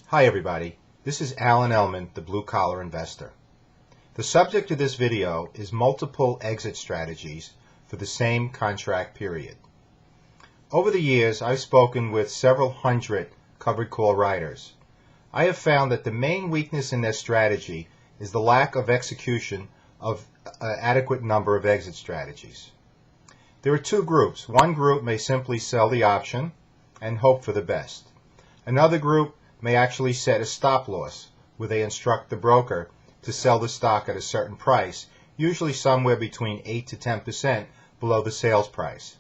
Hi everybody, this is Alan Ellman, the Blue Collar Investor. The subject of this video is multiple exit strategies for the same contract period. Over the years, I've spoken with several hundred covered call writers. I have found that the main weakness in their strategy is the lack of execution of an adequate number of exit strategies. There are two groups. One group may simply sell the option and hope for the best. Another group may actually set a stop loss, where they instruct the broker to sell the stock at a certain price, usually somewhere between 8 to 10% below the sales price.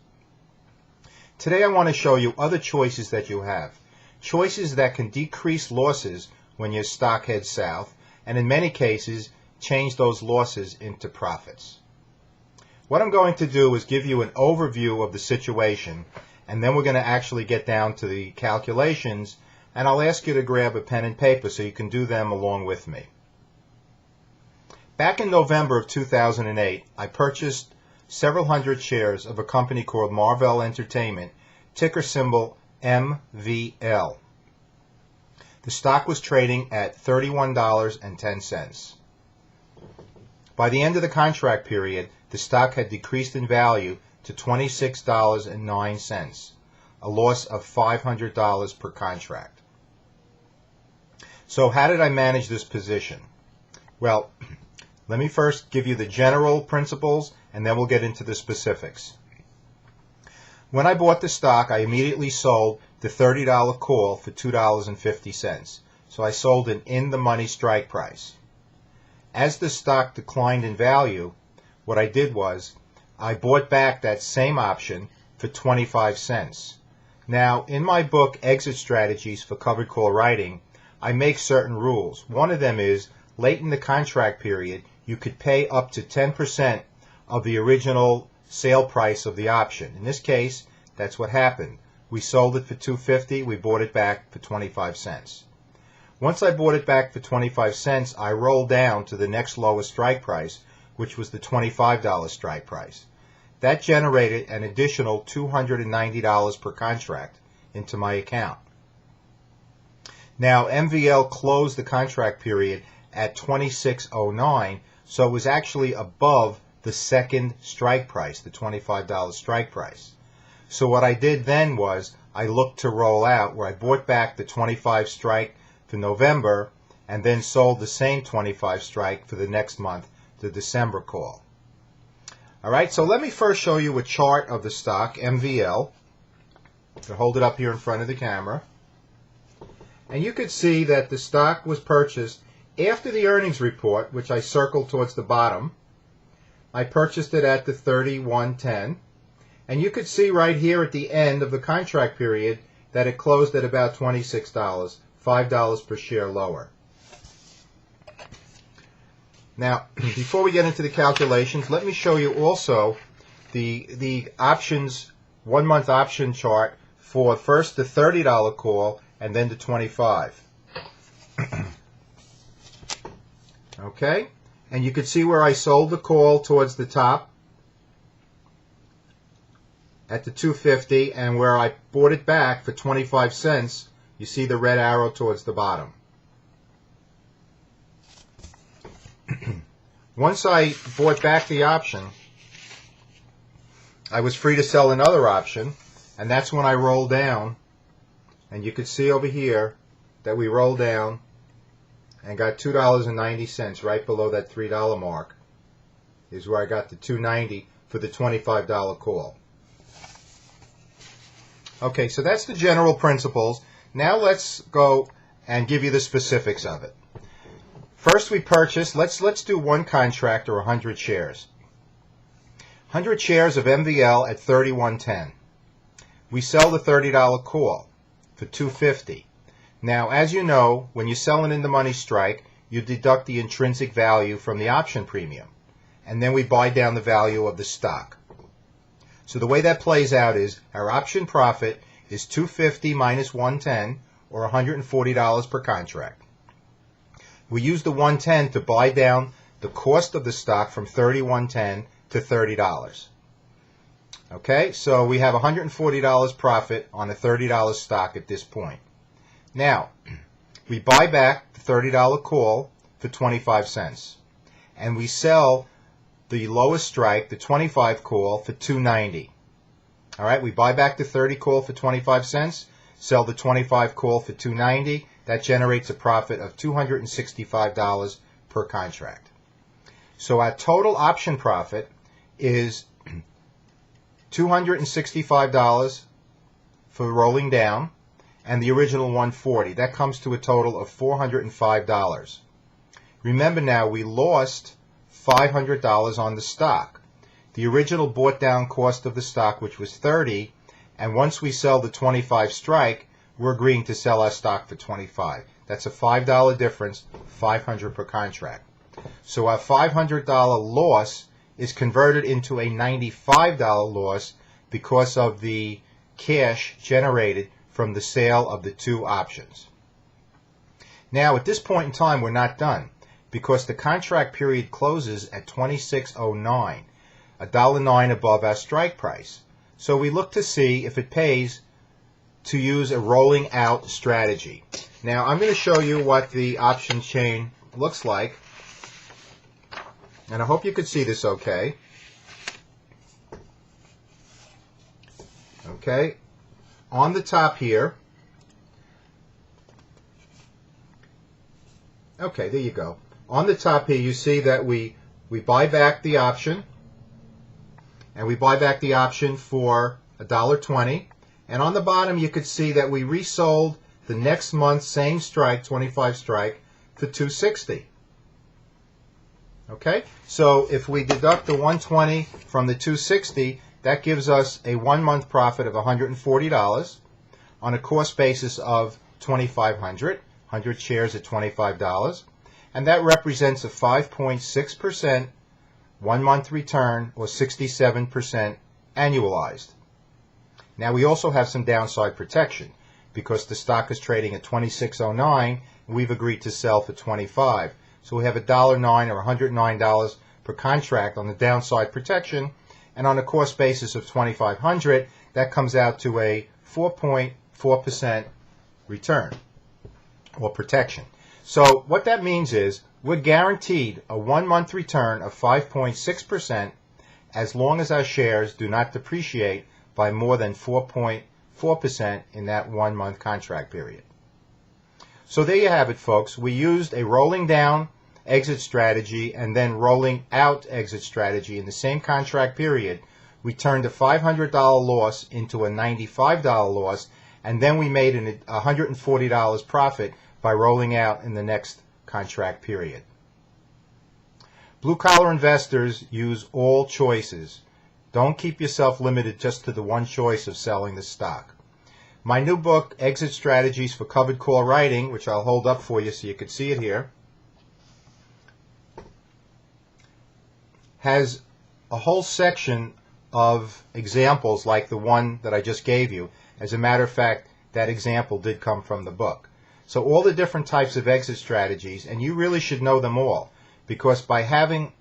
Today I want to show you other choices that you have. Choices that can decrease losses when your stock heads south, and in many cases change those losses into profits. What I'm going to do is give you an overview of the situation, and then we're going to actually get down to the calculations, and I'll ask you to grab a pen and paper so you can do them along with me. Back in November of 2008, I purchased several hundred shares of a company called Marvell Entertainment, ticker symbol MVL. The stock was trading at $31.10. By the end of the contract period, the stock had decreased in value to $26.09, a loss of $500 per contract. So how did I manage this position? Well, let me first give you the general principles, and then we'll get into the specifics. When I bought the stock, I immediately sold the $30 call for $2.50. So I sold an in-the-money strike price. As the stock declined in value, what I did was I bought back that same option for 25 cents. Now, in my book, Exit Strategies for Covered Call Writing, I make certain rules. One of them is, late in the contract period, you could pay up to 10% of the original sale price of the option. In this case, that's what happened. We sold it for $2.50, we bought it back for 25 cents. Once I bought it back for 25 cents, I rolled down to the next lowest strike price, which was the $25 strike price. That generated an additional $290 per contract into my account. Now, MVL closed the contract period at $26.09, so it was actually above the second strike price, the $25 strike price. So what I did then was I looked to roll out, where I bought back the 25 strike for November and then sold the same 25 strike for the next month, the December call. All right, so let me first show you a chart of the stock, MVL. I'll hold it up here in front of the camera. And you could see that the stock was purchased after the earnings report, which I circled towards the bottom. I purchased it at the $31.10. And you could see right here at the end of the contract period that it closed at about $26, $5 per share lower. Now, before we get into the calculations, let me show you also the options, 1 month option chart for first the $30 call and then the 25. Okay, and you can see where I sold the call towards the top at the $2.50, and where I bought it back for 25 cents, you see the red arrow towards the bottom. Once I bought back the option, I was free to sell another option, and that's when I rolled down. And you can see over here that we rolled down and got $2.90 right below that $3 mark is where I got the $2.90 for the $25 call. Okay, so that's the general principles. Now let's go and give you the specifics of it. First we purchased, let's do one contract or 100 shares. 100 shares of MVL at $31.10. We sell the $30 call for $2.50. Now, as you know, when you sell an in-the-money strike, you deduct the intrinsic value from the option premium, and then we buy down the value of the stock. So the way that plays out is our option profit is $2.50 minus $110, or $140 per contract. We use the $110 to buy down the cost of the stock from $31.10 to $30. Okay, so we have $140 profit on a $30 stock at this point. Now, we buy back the $30 call for 25 cents. And we sell the lowest strike, the 25 call, for $2.90. All right, we buy back the 30 call for 25 cents, sell the 25 call for $2.90. That generates a profit of $265 per contract. So our total option profit is $265 for rolling down, and the original $140. That comes to a total of $405. Remember now, we lost $500 on the stock. The original bought down cost of the stock, which was $30, and once we sell the 25 strike, we're agreeing to sell our stock for $25. That's a $5 difference, $500 per contract. So our $500 loss is converted into a $95 loss because of the cash generated from the sale of the two options. Now, at this point in time, we're not done because the contract period closes at $26.09, $1.09 above our strike price. So we look to see if it pays to use a rolling out strategy. Now, I'm going to show you what the option chain looks like, and I hope you can see this okay. Okay, on the top here, okay, there you go. On the top here, you see that we buy back the option, and we buy back the option for $1.20. And on the bottom, you could see that we resold the next month's same strike, 25 strike, for $260. Okay, so if we deduct the $120 from the $260, that gives us a 1 month profit of $140 on a cost basis of $2,500, 100 shares at $25. And that represents a 5.6% 1 month return, or 67% annualized. Now, we also have some downside protection because the stock is trading at $26.09 and we've agreed to sell for $25. So we have $1.09 or $109 per contract on the downside protection, and on a cost basis of $2,500, that comes out to a 4.4% return or protection. So what that means is we're guaranteed a 1 month return of 5.6% as long as our shares do not depreciate by more than 4.4% in that 1 month contract period. So there you have it, folks. We used a rolling down exit strategy and then rolling out exit strategy in the same contract period. We turned a $500 loss into a $95 loss, and then we made a $140 profit by rolling out in the next contract period. Blue collar investors use all choices. Don't keep yourself limited just to the one choice of selling the stock. My new book, Exit Strategies for Covered Call Writing, which I'll hold up for you so you can see it here, has a whole section of examples like the one that I just gave you. As a matter of fact, that example did come from the book. So all the different types of exit strategies, and you really should know them all, because by having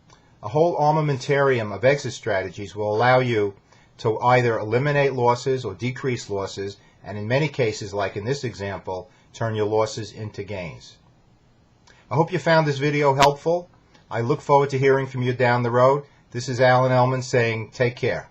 a whole armamentarium of exit strategies will allow you to either eliminate losses or decrease losses, and in many cases, like in this example, turn your losses into gains. I hope you found this video helpful. I look forward to hearing from you down the road. This is Ellman saying take care.